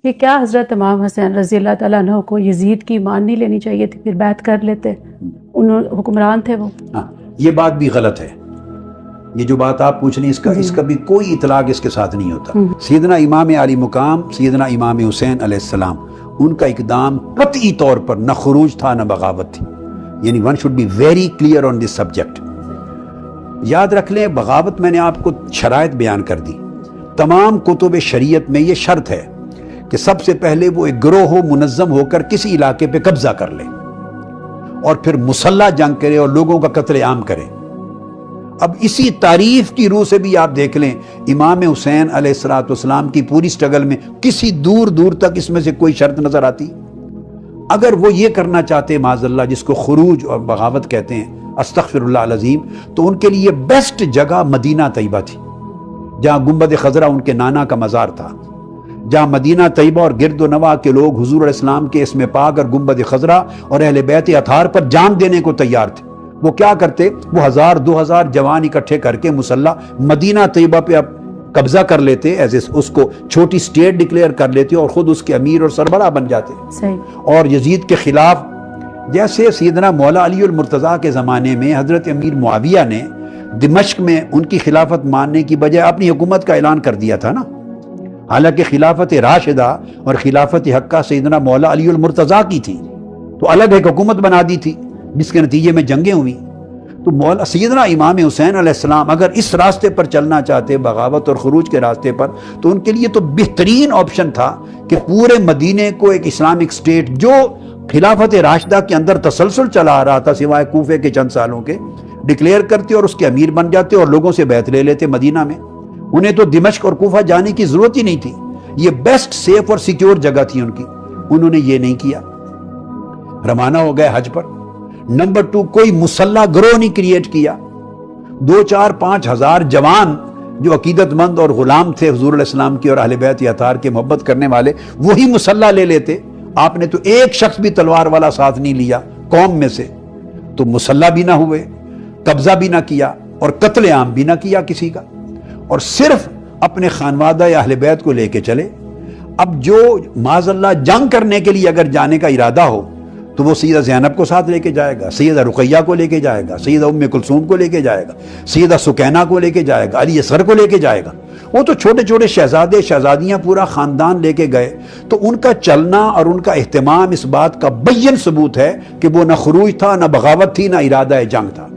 یہ کیا حضرت امام حسین رضی اللہ تعالیٰ عنہ کو یزید کی مان نہیں لینی چاہیے تھی، پھر بیعت کر لیتے؟ انہوں حکمران تھے وہ. ہاں یہ بات بھی غلط ہے. یہ جو بات آپ پوچھ رہی ہیں اس کا بھی کوئی اطلاق اس کے ساتھ نہیں ہوتا. سیدنا امام علی مقام سیدنا امام حسین علیہ السلام، ان کا اقدام قطعی طور پر نہ خروج تھا نہ بغاوت تھی. یعنی one should be very clear on this subject. یاد رکھ لیں بغاوت میں نے آپ کو شرائط بیان کر دی. تمام کتب شریعت میں یہ شرط ہے کہ سب سے پہلے وہ ایک گروہ ہو، منظم ہو کر کسی علاقے پہ قبضہ کر لے اور پھر مسلح جنگ کرے اور لوگوں کا قتل عام کرے. اب اسی تعریف کی روح سے بھی آپ دیکھ لیں امام حسین علیہ السلام کی پوری سٹرگل میں کسی دور دور تک اس میں سے کوئی شرط نظر آتی؟ اگر وہ یہ کرنا چاہتے معاذ اللہ جس کو خروج اور بغاوت کہتے ہیں، استغفر اللہ العظیم، تو ان کے لیے بیسٹ جگہ مدینہ طیبہ تھی، جہاں گنبد خضرا ان کے نانا کا مزار تھا، جہاں مدینہ طیبہ اور گرد و نواح کے لوگ حضور علیہ السلام کے اسم پاک اور گنبد خضرا اور اہل بیت اطہار پر جان دینے کو تیار تھے. وہ کیا کرتے؟ وہ 1000-2000 جوان اکٹھے کر کے مسلح مدینہ طیبہ پہ اب قبضہ کر لیتے، اس کو چھوٹی سٹیٹ ڈکلیئر کر لیتے اور خود اس کے امیر اور سربراہ بن جاتے. اور یزید کے خلاف جیسے سیدنا مولا علی المرتضیٰ کے زمانے میں حضرت امیر معاویہ نے دمشق میں ان کی خلافت ماننے کی بجائے اپنی حکومت کا اعلان کر دیا تھا نا، حالانکہ خلافت راشدہ اور خلافت حقہ سیدنا مولا علی المرتضیٰ کی تھی، تو الگ ایک حکومت بنا دی تھی جس کے نتیجے میں جنگیں ہوئی. تو مولا سیدنا امام حسین علیہ السلام اگر اس راستے پر چلنا چاہتے، بغاوت اور خروج کے راستے پر، تو ان کے لیے تو بہترین آپشن تھا کہ پورے مدینے کو ایک اسلامک سٹیٹ جو خلافت راشدہ کے اندر تسلسل چلا آ رہا تھا سوائے کوفے کے چند سالوں کے، ڈکلیئر کرتے اور اس کے امیر بن جاتے اور لوگوں سے بیعت لے لیتے مدینہ میں. انہیں تو دمشق اور کوفہ جانے کی ضرورت ہی نہیں تھی، یہ بیسٹ سیف اور سیکیور جگہ تھی ان کی. انہوں نے یہ نہیں کیا، روانہ ہو گئے حج پر. نمبر 2، کوئی مسلح گروہ نہیں کریٹ کیا. 2-4-5 ہزار جوان جو عقیدت مند اور غلام تھے حضور علیہ السلام کی اور اہل بیت اطہار کے محبت کرنے والے، وہی مسلح لے لیتے. آپ نے تو ایک شخص بھی تلوار والا ساتھ نہیں لیا قوم میں سے، تو مسلح بھی نہ ہوئے، قبضہ بھی نہ کیا اور قتل عام بھی نہ کیا کسی کا، اور صرف اپنے خانوادہ یا اہل بیت کو لے کے چلے. اب جو معاذ اللہ جنگ کرنے کے لیے اگر جانے کا ارادہ ہو تو وہ سیدہ زینب کو ساتھ لے کے جائے گا، سیدہ رقیہ کو لے کے جائے گا، سیدہ ام کلثوم کو لے کے جائے گا، سیدہ سکینہ کو لے کے جائے گا، علی اصغر کو لے کے جائے گا. وہ تو چھوٹے چھوٹے شہزادے شہزادیاں پورا خاندان لے کے گئے. تو ان کا چلنا اور ان کا اہتمام اس بات کا بین ثبوت ہے کہ وہ نہ خروج تھا، نہ بغاوت تھی، نہ ارادہ جنگ تھا.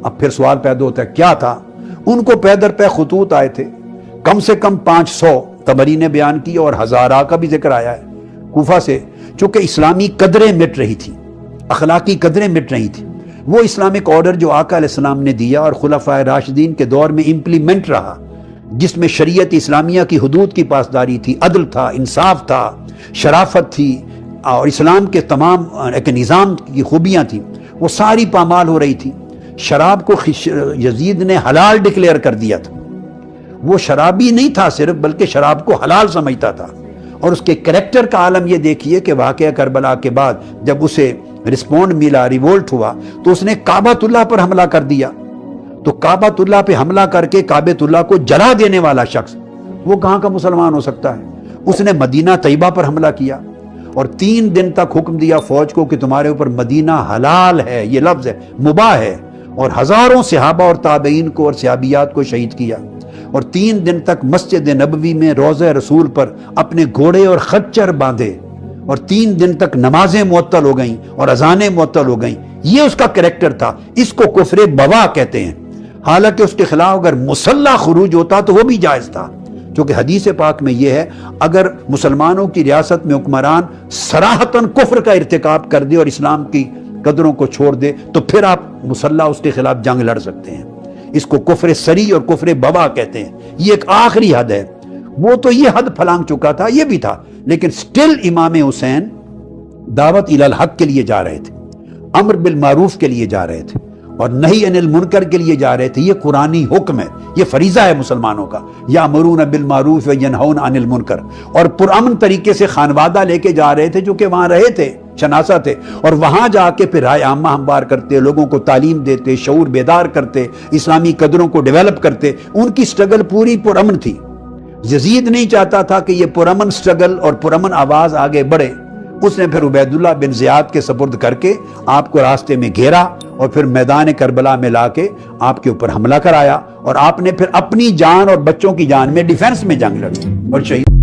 اب پھر سوال پیدا ہوتا ہے کیا تھا؟ ان کو پے در پے خطوط آئے تھے، کم سے کم 500 طبری نے بیان کی اور 1000 کا بھی ذکر آیا ہے کوفہ سے. چونکہ اسلامی قدریں مٹ رہی تھی، اخلاقی قدریں مٹ رہی تھی، وہ اسلامک آرڈر جو آقا علیہ السلام نے دیا اور خلفائے راشدین کے دور میں امپلیمنٹ رہا، جس میں شریعت اسلامیہ کی حدود کی پاسداری تھی، عدل تھا، انصاف تھا، شرافت تھی اور اسلام کے تمام ایک نظام کی خوبیاں تھیں، وہ ساری پامال ہو رہی تھی. شراب کو یزید نے حلال ڈکلیئر کر دیا تھا. وہ شرابی نہیں تھا صرف، بلکہ شراب کو حلال سمجھتا تھا. اور اس کے کریکٹر کا عالم یہ دیکھیے کہ واقعہ کربلا کے بعد جب اسے رسپونڈ ملا، ریوولٹ ہوا، تو اس نے کعبۃ اللہ پر حملہ کر دیا. تو کعبۃ اللہ پہ حملہ کر کے کعبۃ اللہ کو جلا دینے والا شخص وہ کہاں کا مسلمان ہو سکتا ہے؟ اس نے مدینہ طیبہ پر حملہ کیا اور 3 دن تک حکم دیا فوج کو کہ تمہارے اوپر مدینہ حلال ہے، یہ لفظ ہے، مباح ہے، اور ہزاروں صحابہ اور تابعین کو اور صحابیات کو شہید کیا. اور 3 دن تک مسجد نبوی میں روضہ رسول پر اپنے گھوڑے اور خچر باندھے، اور 3 دن تک نمازیں معطل ہو گئیں اور اذانیں معطل ہو گئیں. یہ اس کا کریکٹر تھا. اس کو کفر بواح کہتے ہیں. حالانکہ اس کے خلاف اگر مسلح خروج ہوتا تو وہ بھی جائز تھا، کیونکہ حدیث پاک میں یہ ہے اگر مسلمانوں کی ریاست میں حکمران صراحتاً کفر کا ارتکاب کر دے اور اسلام کی قدروں کو چھوڑ دے تو پھر آپ مسلح اس کے خلاف جنگ لڑ سکتے ہیں. اس کو کفر سری اور کفر بواح کہتے ہیں. یہ ایک آخری حد ہے. وہ تو یہ حد پھلانگ چکا تھا، یہ بھی تھا، لیکن سٹل امام حسین دعوت الی الحق کے لیے جا رہے تھے، امر بالمعروف کے لیے جا رہے تھے اور نہی عن المنکر کے لیے جا رہے تھے. یہ قرآنی حکم ہے، یہ فریضہ ہے مسلمانوں کا، یامرون بالمعروف وینہون عن المنکر. اور پرامن طریقے سے خانوادہ لے کے جا رہے تھے جو کہ وہاں رہے تھے، شناسہ تھے، اور وہاں جا کے پھر رائے عامہ ہموار کرتے، لوگوں کو تعلیم دیتے، شعور بیدار کرتے، اسلامی قدروں کو ڈیولپ کرتے. ان کی سٹرگل پوری پرامن تھی. یزید نہیں چاہتا تھا کہ یہ پرامن سٹرگل اور پرامن آواز آگے بڑھے. اس نے پھر عبیداللہ بن زیاد کے سپرد کر کے آپ کو راستے میں گھیرا اور پھر میدان کربلا میں لا کے آپ کے اوپر حملہ کرایا, اور آپ نے پھر اپنی جان اور بچوں کی جان میں ڈیفنس میں جنگ لڑی اور شہید